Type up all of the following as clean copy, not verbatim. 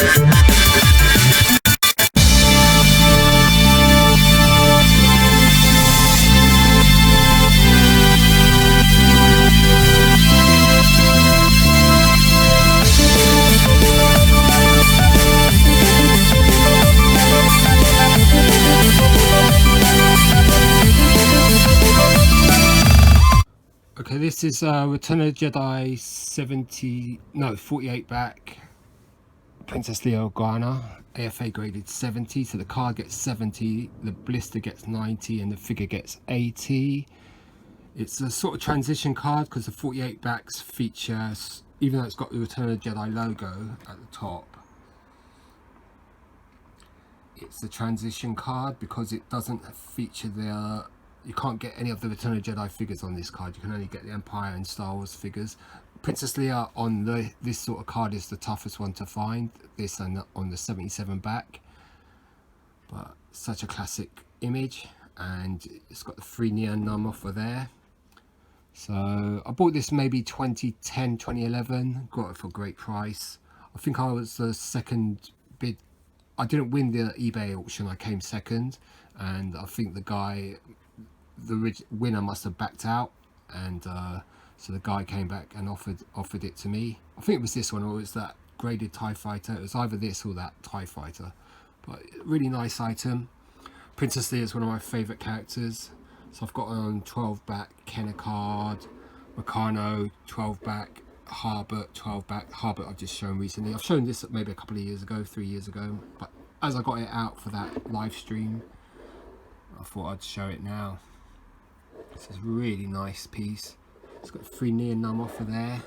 Okay, this is Return of the Jedi 48 back Princess Leia Organa, AFA graded 70, so the card gets 70, the blister gets 90 and the figure gets 80. It's a sort of transition card because the 48 backs features, even though it's got the Return of the Jedi logo at the top, it's a transition card because it doesn't feature the you can't get any of the Return of the Jedi figures on this card. You can only get the Empire and Star Wars figures. Princess Leia on this sort of card is the toughest one to find, this and on the 77 back, but such a classic image, and it's got the free neon num offer there. So I bought this maybe 2010 2011, got it for a great price. I think I was the second bid. I didn't win the eBay auction, I came second, and I think the guy, the winner, must have backed out, and so the guy came back and offered it to me. I think it was this one, or it was that graded TIE fighter. It was either this or that TIE fighter, but really nice item. Princess Leia is one of my favourite characters, so I've got on 12 back Kenner card, Meccano 12 back, Harbert 12 back. Harbert I've just shown recently. I've shown this maybe a couple of years ago, 3 years ago, but as I got it out for that live stream, I thought I'd show it now. This is a really nice piece. It's got the free neon num offer there.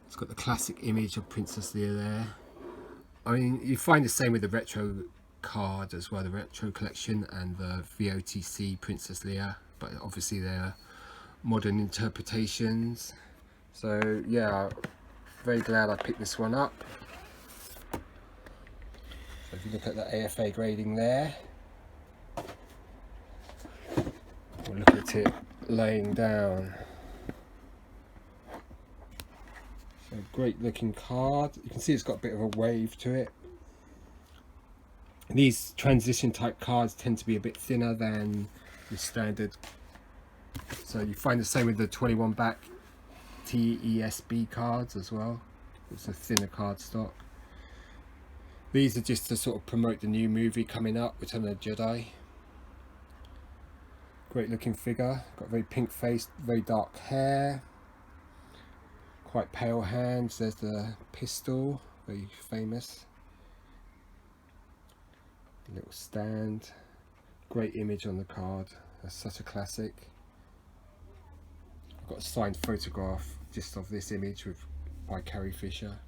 It's got the classic image of Princess Leia there. I mean, you find the same with the retro card as well, the retro collection and the VOTC Princess Leia, but obviously they're modern interpretations. So yeah, very glad I picked this one up. So if you look at the AFA grading there, we'll look at it laying down. So great looking card. You can see it's got a bit of a wave to it. These transition type cards tend to be a bit thinner than the standard. So you find the same with the 21 back TESB cards as well. It's a thinner card stock. These are just to sort of promote the new movie coming up, Return of the Jedi. Great looking figure, got very pink face, very dark hair, quite pale hands. There's the pistol, very famous. A little stand, great image on the card. That's such a classic. I've got a signed photograph just of this image by Carrie Fisher.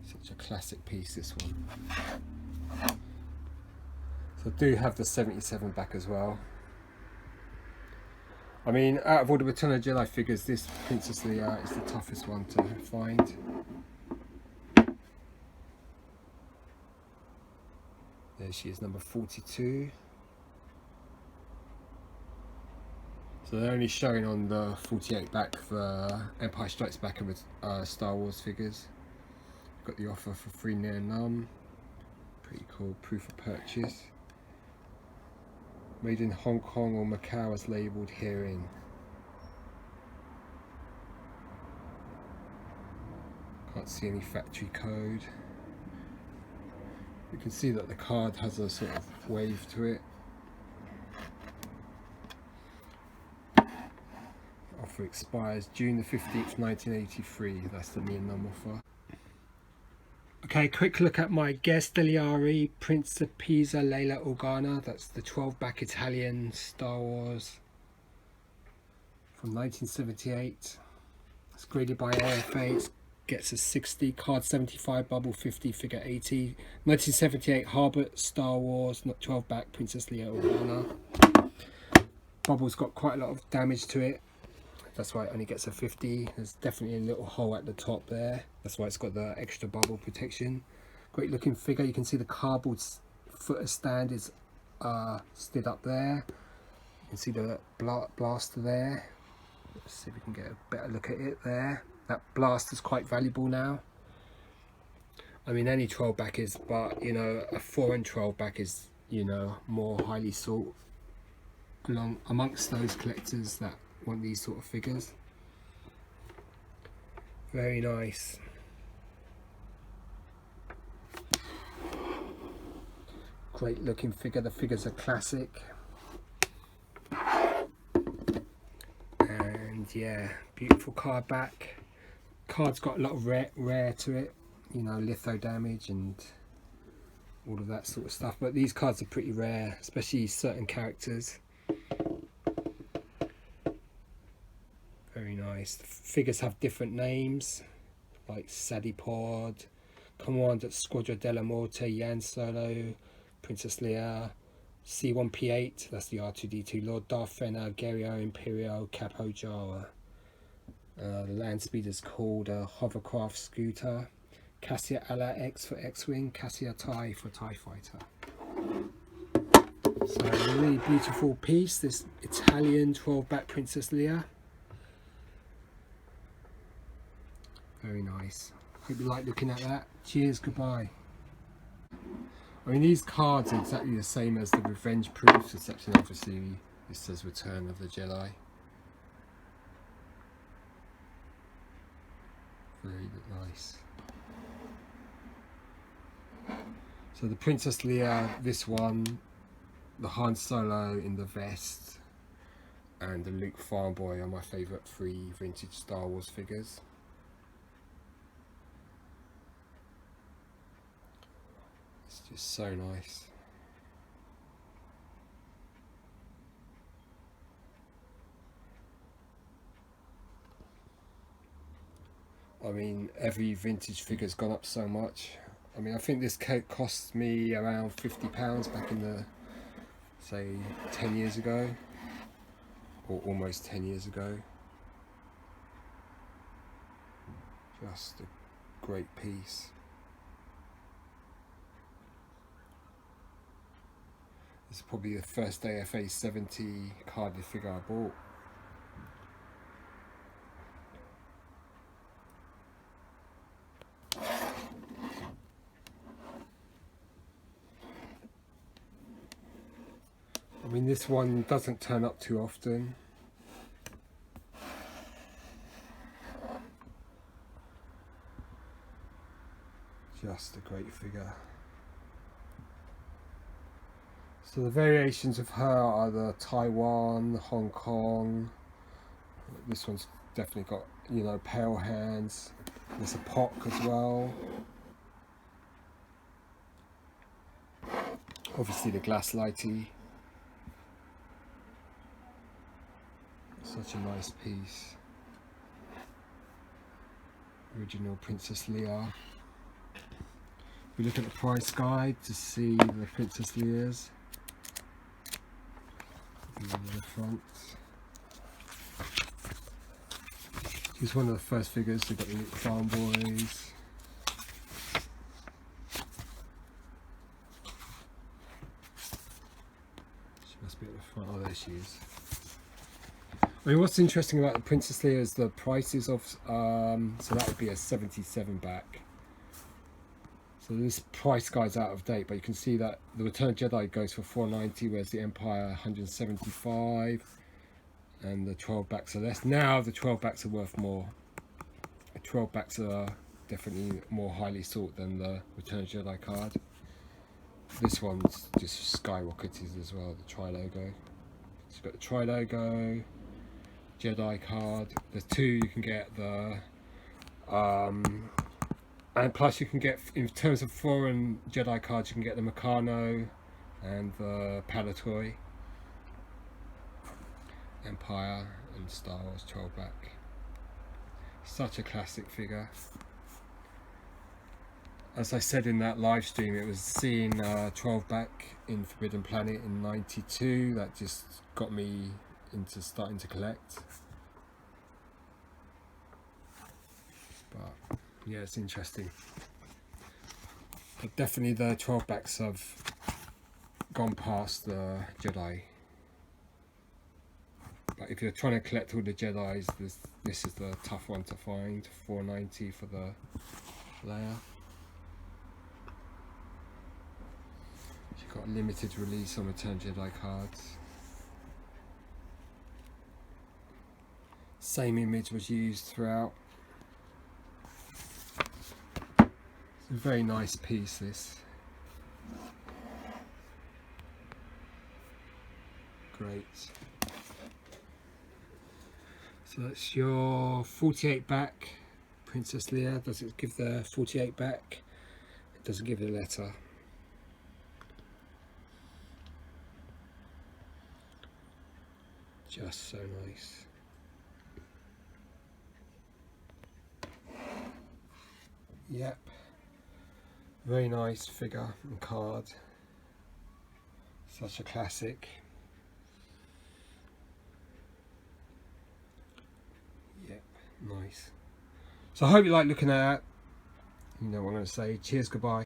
Such a classic piece, this one. So I do have the 77 back as well. I mean, out of all the Return of the Jedi figures, this Princess Leia is the toughest one to find. There she is, number 42. So they're only showing on the 48 back for Empire Strikes Back and Star Wars figures. Got the offer for free neon num. Pretty cool, proof of purchase. Made in Hong Kong or Macau as labelled herein. Can't see any factory code. You can see that the card has a sort of wave to it. Offer expires June the 15th, 1983. That's the neon num offer. Okay, quick look at my Guest Principessa Leia Organa. That's the 12 back Italian Star Wars from 1978. It's graded by AFA. It gets a 60, card 75, bubble 50, figure 80. 1978 Harbert Star Wars, not 12 back Princess Leia Organa. Bubble's got quite a lot of damage to it. That's why it only gets a 50. There's definitely a little hole at the top there. That's why it's got the extra bubble protection. Great looking figure. You can see the cardboard footer stand is stood up there. You can see the blaster there. Let's see if we can get a better look at it there. That blaster's quite valuable now. I mean, any 12 back is, but you know, a 4 and 12 back is, you know, more highly sought amongst those collectors that want these sort of figures. Very nice. Great looking figure. The figures are classic. And yeah, beautiful card back. Card's got a lot of rare to it, you know, litho damage and all of that sort of stuff, but these cards are pretty rare, especially certain characters. Very nice. The figures have different names like Sadipod, Commander Squadra della Morte, Yan Solo, Princess Leia, C1P8, that's the R2D2, Lord Darth Vader, Gerio Imperial, Capo Jara. The land speed is called a hovercraft scooter. Cassia Ala X for X-Wing, Cassia TIE for TIE Fighter. So a really beautiful piece, this Italian 12-back Princess Leia. Very nice. Hope you like looking at that. Cheers, goodbye. I mean, these cards are exactly the same as the Revenge Proofs, except obviously this says Return of the Jedi. Very nice. So the Princess Leia, this one, the Han Solo in the vest, and the Luke Farmboy are my favourite 3 vintage Star Wars figures. It's just so nice. I mean, every vintage figure's gone up so much. I mean, I think this coat cost me around £50 back in the, say, 10 years ago, or almost 10 years ago. Just a great piece. This is probably the first AFA 70 carded figure I bought. I mean, this one doesn't turn up too often. Just a great figure. So the variations of her are the Taiwan, Hong Kong. This one's definitely got, you know, pale hands. There's a POC as well. Obviously the glass lighty. Such a nice piece. Original Princess Leia. We look at the price guide to see the Princess Leia's. The front. She's one of the first figures. We've got the Farm Boys. She must be at the front. Oh, there she is. I mean, what's interesting about the Princess Leia is the prices of, so that would be a 77 back. So this price guide's out of date, but you can see that the Return of Jedi goes for $490, whereas the Empire $175, and the 12 backs are less. Now the 12 backs are worth more. The 12 backs are definitely more highly sought than the Return of Jedi card. This one's just skyrocketed as well, the tri-logo. So you've got the tri-logo, Jedi card. There's 2 you can get, the and plus you can get, in terms of foreign Jedi cards, you can get the Meccano and the Palatoy, Empire and Star Wars 12 back. Such a classic figure. As I said in that live stream, it was seeing 12 back in Forbidden Planet in '92 that just got me into starting to collect. But yeah, it's interesting. But definitely the 12 backs have gone past the Jedi But if you're trying to collect all the Jedis, this is the tough one to find. $4.90 for the Leia. She's got a limited release on Return Jedi cards. Same image was used throughout. It's a very nice piece, this. Great. So that's your 48 back, Princess Leia. Does it give the 48 back? It doesn't give the letter. Just so nice. Yep. Very nice figure and card. Such a classic. Yep, nice. So I hope you like looking at that. You know what I'm going to say. Cheers, goodbye.